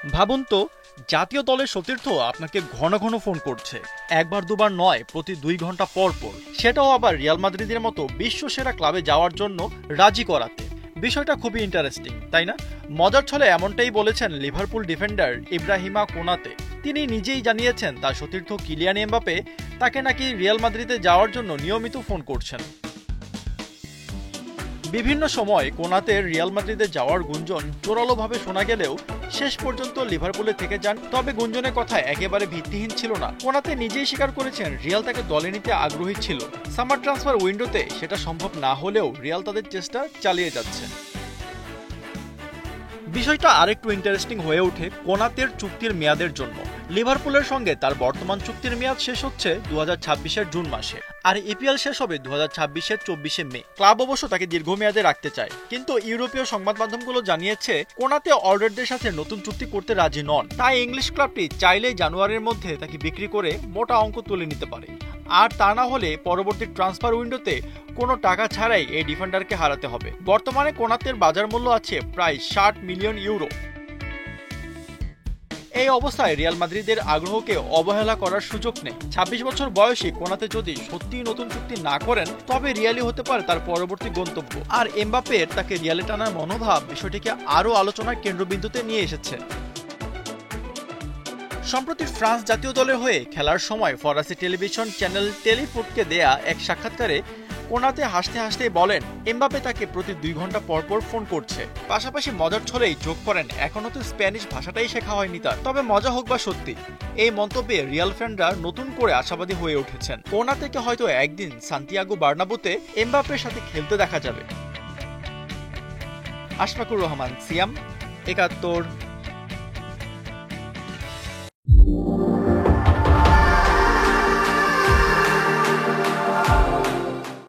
ভাবুন তো, জাতীয় দলের সতীর্থ আপনাকে ঘন ঘন ফোন করছে, একবার দুবার নয়, প্রতি 2 ঘন্টা পর পর, সেটাও আবার রিয়াল মাদ্রিদের মতো বিশ্বসেরা ক্লাবে যাওয়ার জন্য রাজি করাতে। বিষয়টা খুবই ইন্টারেস্টিং, তাই না? মজার ছলে এমনটাই বলেছেন লিভারপুল ডিফেন্ডার ইব্রাহিমা কোনাতে। তিনি নিজেই জানিয়েছেন তার সতীর্থ কিলিয়ান এমবাপে তাকে নাকি রিয়াল মাদ্রিদে যাওয়ার জন্য নিয়মিত ফোন করছেন। বিভিন্ন সময় কোনাতের রিয়াল মাদ্রিদে যাওয়ার গুঞ্জন জোরালোভাবে শোনা গেলেও শেষ পর্যন্ত লিভারপুলে থেকে যান। তবে গুঞ্জনের কথা একেবারে ভিত্তিহীন ছিল না। কোনাতে নিজেই স্বীকার করেছেন রিয়াল তাকে দলে নিতে আগ্রহী ছিল। সামার ট্রান্সফার উইন্ডোতে সেটা সম্ভব না হলেও রিয়াল তাদের চেষ্টা চালিয়ে যাচ্ছে। বিষয়টা আরেকটু ইন্টারেস্টিং হয়ে ওঠে কোনাতের চুক্তির মেয়াদের জন্য। লিভারপুলের সঙ্গে তার বর্তমান চুক্তির মেয়াদ শেষ হচ্ছে 2026-এর জুন মাসে, আর ইপিএল শেষ হবে 2026-এর 24শে মে। ক্লাব অবশ্য তাকে দীর্ঘমেয়াদে রাখতে চায়, কিন্তু ইউরোপীয় সংবাদ মাধ্যমগুলো জানিয়েছে কোনাতে অলরেডদের সাথে নতুন চুক্তি করতে রাজি নন। তাই ইংলিশ ক্লাবটি চাইলেই জানুয়ারির মধ্যে তাকে বিক্রি করে মোটা অঙ্ক তুলে নিতে পারে। আর তা না হলে পরবর্তী ট্রান্সফার উইন্ডোতে কোনো টাকা ছাড়াই এই ডিফেন্ডারকে হারাতে হবে। বর্তমানে কোনাতের বাজার মূল্য আছে প্রায় 60 মিলিয়ন ইউরো। এই অবস্থায় রিয়াল মাদ্রিদের আগ্রহকে অবহেলা করার সুযোগ নেই। 26 বছর বয়সী কোনাতে যদি সত্যিই নতুন চুক্তি না করেন, তবে রিয়ালই হতে পারে তার পরবর্তী গন্তব্য। আর এমবাপ্পের তাকে রিয়ালে টানার মনোভাব বিষয়টিকে আরও আলোচনার কেন্দ্রবিন্দুতে নিয়ে এসেছে। সম্প্রতি ফ্রান্স জাতীয় দলের হয়ে খেলার সময় ফরাসি টেলিভিশন চ্যানেল টেলিফুটকে দেয়া এক সাক্ষাৎকারে কোনাতে হাসতে হাসতেই বলেন এমবাপ্পে তাকে প্রতি 2 ঘন্টা পর পর ফোন করছে। পাশাপাশি মজার ছলেই যোগ করেন এখনো তো স্প্যানিশ ভাষাটাই শেখা হয়নি তার। তবে মজা হোক বা সত্যি, এই মন্তব্যে রিয়াল ফ্যানরা নতুন করে আশাবাদী হয়ে উঠেছেন। কোনাতেকে হয়তো একদিন সান্তিয়াগো বার্নাব্যুতে এমবাপ্পের সাথে খেলতে দেখা যাবে। আশফাকুর রহমান, সিয়াম, 71।